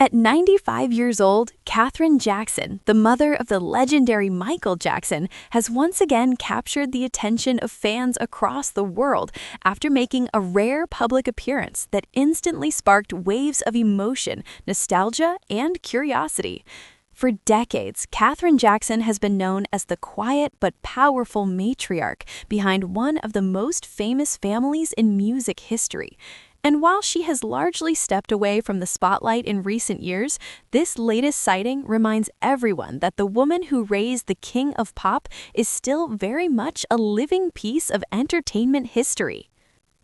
At 95 years old, Katherine Jackson, the mother of the legendary Michael Jackson, has once again captured the attention of fans across the world after making a rare public appearance that instantly sparked waves of emotion, nostalgia, and curiosity. For decades, Katherine Jackson has been known as the quiet but powerful matriarch behind one of the most famous families in music history. And while she has largely stepped away from the spotlight in recent years, this latest sighting reminds everyone that the woman who raised the king of pop is still very much a living piece of entertainment history.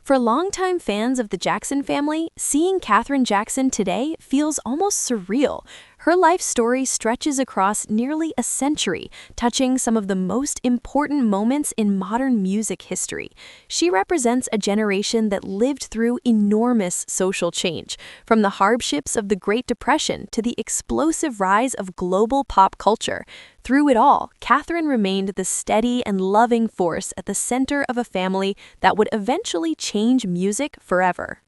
For longtime fans of the Jackson family, seeing Katherine Jackson today feels almost surreal. Her life story stretches across nearly a century, touching some of the most important moments in modern music history. She represents a generation that lived through enormous social change, from the hardships of the Great Depression to the explosive rise of global pop culture. Through it all, Katherine remained the steady and loving force at the center of a family that would eventually change music forever.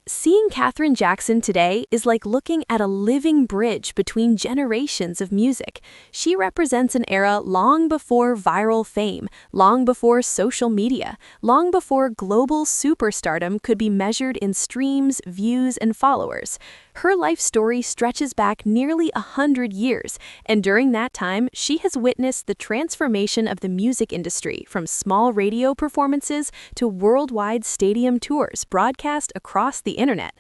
Seeing Katherine Jackson today is like looking at a living bridge between generations of music. She represents an era long before viral fame, long before social media, long before global superstardom could be measured in streams, views, and followers. Her life story stretches back nearly 100 years, and during that time, she has witnessed the transformation of the music industry from small radio performances to worldwide stadium tours broadcast across the internet.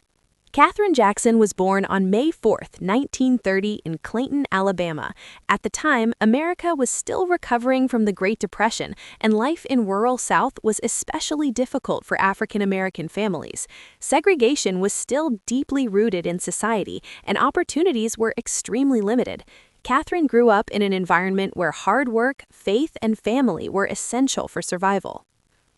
Katherine Jackson was born on May 4, 1930 in Clayton, Alabama. At the time, America was still recovering from the Great Depression, and life in rural South was especially difficult for African American families. Segregation was still deeply rooted in society, and opportunities were extremely limited. Katherine grew up in an environment where hard work, faith, and family were essential for survival.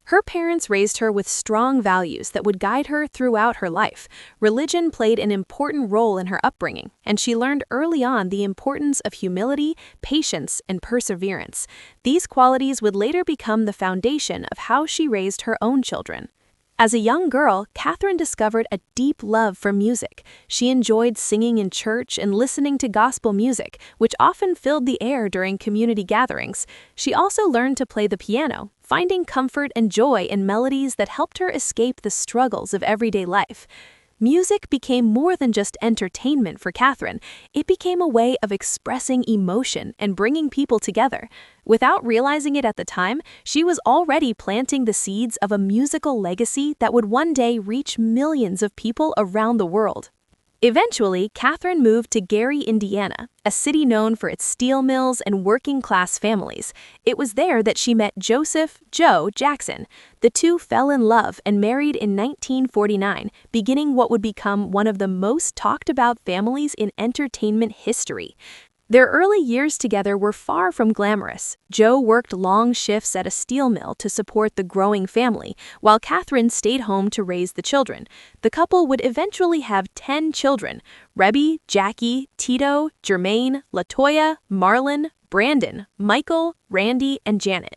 Her parents raised her with strong values that would guide her throughout her life. Religion played an important role in her upbringing, and she learned early on the importance of humility, patience, and perseverance. These qualities would later become the foundation of how she raised her own children. As a young girl, Katherine discovered a deep love for music. She enjoyed singing in church and listening to gospel music, which often filled the air during community gatherings. She also learned to play the piano, finding comfort and joy in melodies that helped her escape the struggles of everyday life. Music became more than just entertainment for Katherine. It became a way of expressing emotion and bringing people together. Without realizing it at the time, she was already planting the seeds of a musical legacy that would one day reach millions of people around the world. Eventually, Katherine moved to Gary, Indiana, a city known for its steel mills and working-class families. It was there that she met Joseph "Joe" Jackson. The two fell in love and married in 1949, beginning what would become one of the most talked-about families in entertainment history. Their early years together were far from glamorous. Joe worked long shifts at a steel mill to support the growing family, while Katherine stayed home to raise the children. The couple would eventually have 10 children: Rebby, Jackie, Tito, Jermaine, LaToya, Marlon, Brandon, Michael, Randy, and Janet.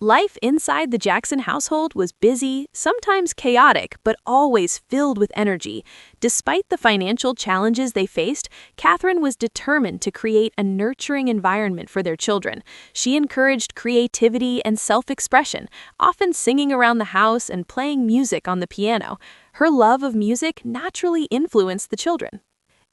Life inside the Jackson household was busy, sometimes chaotic, but always filled with energy. Despite the financial challenges they faced, Katherine was determined to create a nurturing environment for their children. She encouraged creativity and self-expression, often singing around the house and playing music on the piano. Her love of music naturally influenced the children.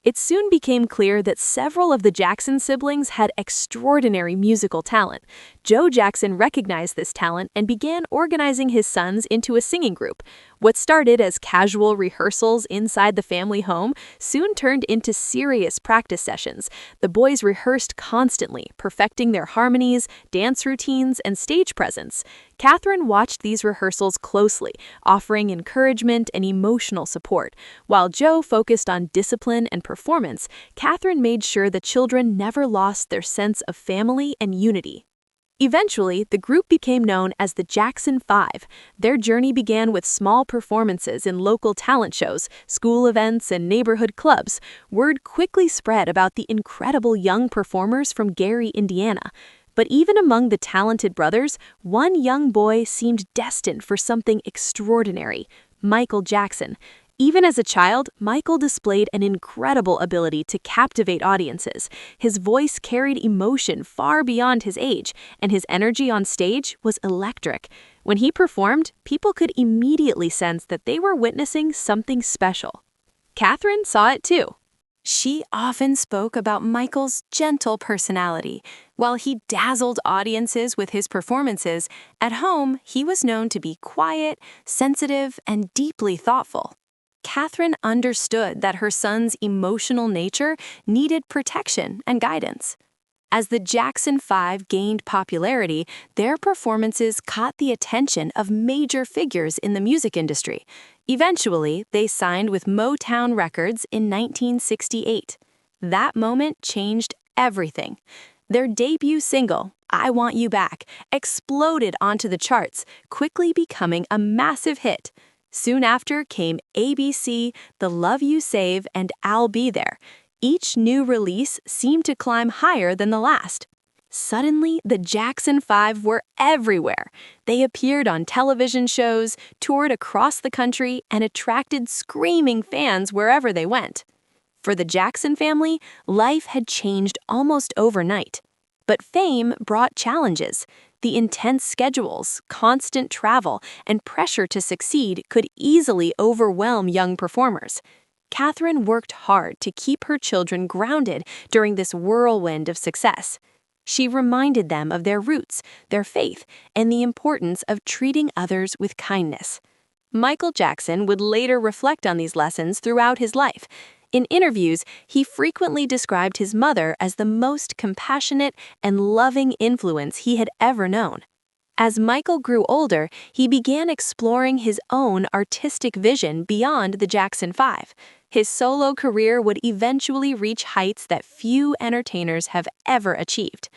It soon became clear that several of the Jackson siblings had extraordinary musical talent. Joe Jackson recognized this talent and began organizing his sons into a singing group. What started as casual rehearsals inside the family home soon turned into serious practice sessions. The boys rehearsed constantly, perfecting their harmonies, dance routines, and stage presence. Katherine watched these rehearsals closely, offering encouragement and emotional support. While Joe focused on discipline and performance, Katherine made sure the children never lost their sense of family and unity. Eventually, the group became known as the Jackson 5. Their journey began with small performances in local talent shows, school events, and neighborhood clubs. Word quickly spread about the incredible young performers from Gary, Indiana. But even among the talented brothers, one young boy seemed destined for something extraordinary: Michael Jackson. Even as a child, Michael displayed an incredible ability to captivate audiences. His voice carried emotion far beyond his age, and his energy on stage was electric. When he performed, people could immediately sense that they were witnessing something special. Katherine saw it too. She often spoke about Michael's gentle personality. While he dazzled audiences with his performances, at home he was known to be quiet, sensitive, and deeply thoughtful. Katherine understood that her son's emotional nature needed protection and guidance. As the Jackson 5 gained popularity, their performances caught the attention of major figures in the music industry. Eventually, they signed with Motown Records in 1968. That moment changed everything. Their debut single, I Want You Back, exploded onto the charts, quickly becoming a massive hit. Soon after came ABC, The Love You Save, and I'll Be There. Each new release seemed to climb higher than the last. Suddenly, the Jackson 5 were everywhere. They appeared on television shows, toured across the country, and attracted screaming fans wherever they went. For the Jackson family, life had changed almost overnight. But fame brought challenges. The intense schedules, constant travel, and pressure to succeed could easily overwhelm young performers. Katherine worked hard to keep her children grounded during this whirlwind of success. She reminded them of their roots, their faith, and the importance of treating others with kindness. Michael Jackson would later reflect on these lessons throughout his life. In interviews, he frequently described his mother as the most compassionate and loving influence he had ever known. As Michael grew older, he began exploring his own artistic vision beyond the Jackson 5. His solo career would eventually reach heights that few entertainers have ever achieved.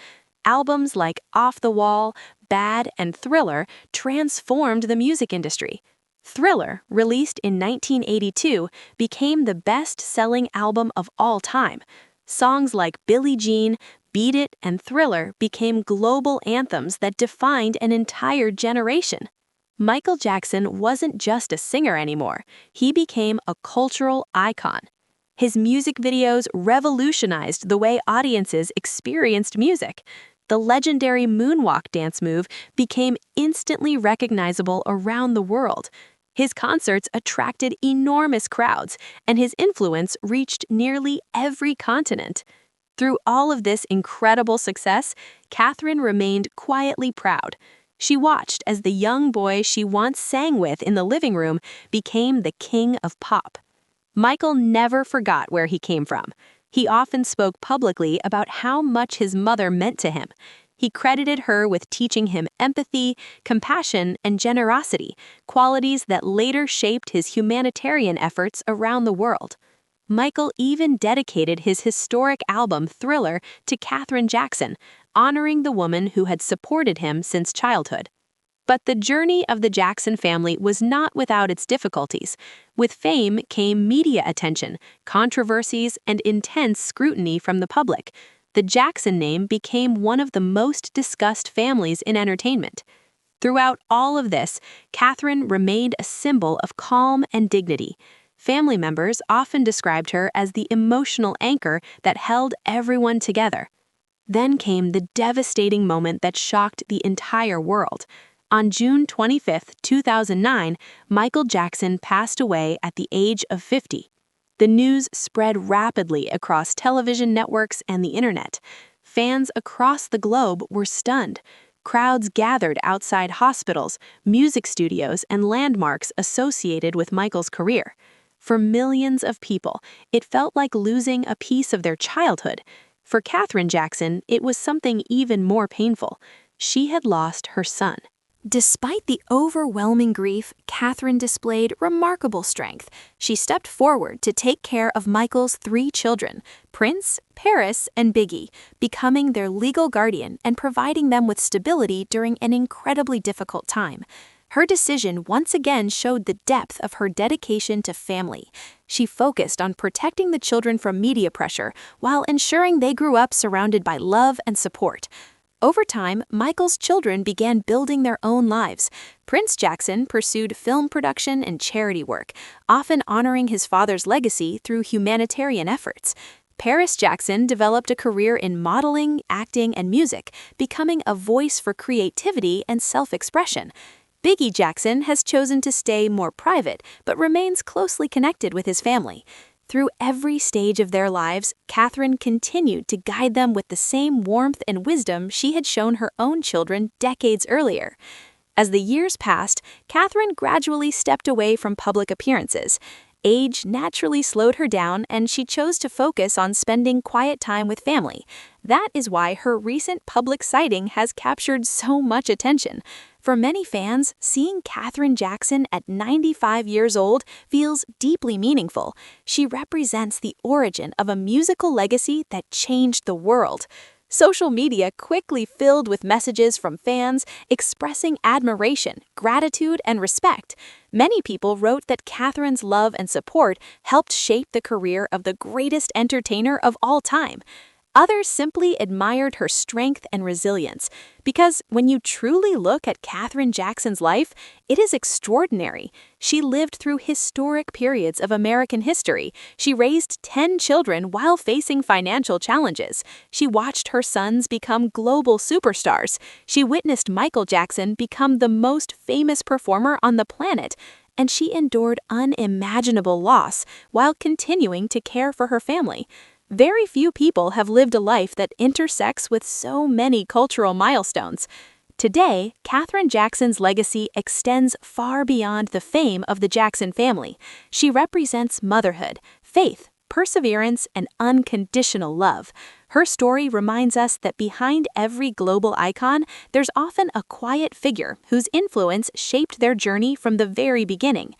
Albums like Off the Wall, Bad, and Thriller transformed the music industry. Thriller, released in 1982, became the best-selling album of all time. Songs like Billie Jean, Beat It, and Thriller became global anthems that defined an entire generation. Michael Jackson wasn't just a singer anymore. He became a cultural icon. His music videos revolutionized the way audiences experienced music. The legendary moonwalk dance move became instantly recognizable around the world. His concerts attracted enormous crowds, and his influence reached nearly every continent. Through all of this incredible success, Katherine remained quietly proud. She watched as the young boy she once sang with in the living room became the king of pop. Michael never forgot where he came from. He often spoke publicly about how much his mother meant to him. He credited her with teaching him empathy, compassion, and generosity, qualities that later shaped his humanitarian efforts around the world. Michael even dedicated his historic album Thriller to Katherine Jackson, honoring the woman who had supported him since childhood. But the journey of the Jackson family was not without its difficulties. With fame came media attention, controversies, and intense scrutiny from the public. The Jackson name became one of the most discussed families in entertainment. Throughout all of this, Katherine remained a symbol of calm and dignity. Family members often described her as the emotional anchor that held everyone together. Then came the devastating moment that shocked the entire world. On June 25, 2009, Michael Jackson passed away at the age of 50. The news spread rapidly across television networks and the internet. Fans across the globe were stunned. Crowds gathered outside hospitals, music studios, and landmarks associated with Michael's career. For millions of people, it felt like losing a piece of their childhood. For Katherine Jackson, it was something even more painful. She had lost her son. Despite the overwhelming grief, Katherine displayed remarkable strength. She stepped forward to take care of Michael's 3 children, Prince, Paris, and Biggie, becoming their legal guardian and providing them with stability during an incredibly difficult time. Her decision once again showed the depth of her dedication to family. She focused on protecting the children from media pressure while ensuring they grew up surrounded by love and support. Over time, Michael's children began building their own lives. Prince Jackson pursued film production and charity work, often honoring his father's legacy through humanitarian efforts. Paris Jackson developed a career in modeling, acting, and music, becoming a voice for creativity and self-expression. Biggie Jackson has chosen to stay more private, but remains closely connected with his family. Through every stage of their lives, Katherine continued to guide them with the same warmth and wisdom she had shown her own children decades earlier. As the years passed, Katherine gradually stepped away from public appearances. Age naturally slowed her down, and she chose to focus on spending quiet time with family. That is why her recent public sighting has captured so much attention. For many fans, seeing Katherine Jackson at 95 years old feels deeply meaningful. She represents the origin of a musical legacy that changed the world. Social media quickly filled with messages from fans expressing admiration, gratitude, and respect. Many people wrote that Katherine's love and support helped shape the career of the greatest entertainer of all time. Others simply admired her strength and resilience, because when you truly look at Katherine Jackson's life, it is extraordinary. She lived through historic periods of American history. She raised 10 children while facing financial challenges. She watched her sons become global superstars. She witnessed Michael Jackson become the most famous performer on the planet. And she endured unimaginable loss while continuing to care for her family. Very few people have lived a life that intersects with so many cultural milestones. Today, Katherine Jackson's legacy extends far beyond the fame of the Jackson family. She represents motherhood, faith, perseverance, and unconditional love. Her story reminds us that behind every global icon, there's often a quiet figure whose influence shaped their journey from the very beginning.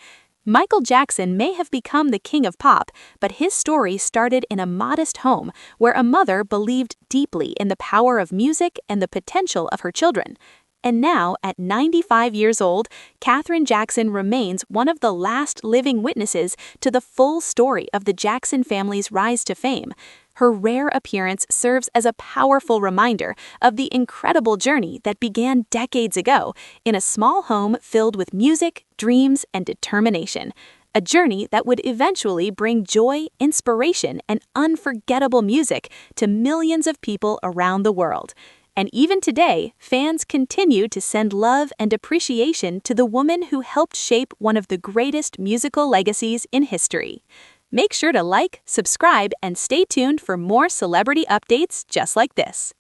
Michael Jackson may have become the king of pop, but his story started in a modest home where a mother believed deeply in the power of music and the potential of her children. And now, at 95 years old, Katherine Jackson remains one of the last living witnesses to the full story of the Jackson family's rise to fame. Her rare appearance serves as a powerful reminder of the incredible journey that began decades ago in a small home filled with music, dreams, and determination. A journey that would eventually bring joy, inspiration, and unforgettable music to millions of people around the world. And even today, fans continue to send love and appreciation to the woman who helped shape one of the greatest musical legacies in history. Make sure to like, subscribe, and stay tuned for more celebrity updates just like this.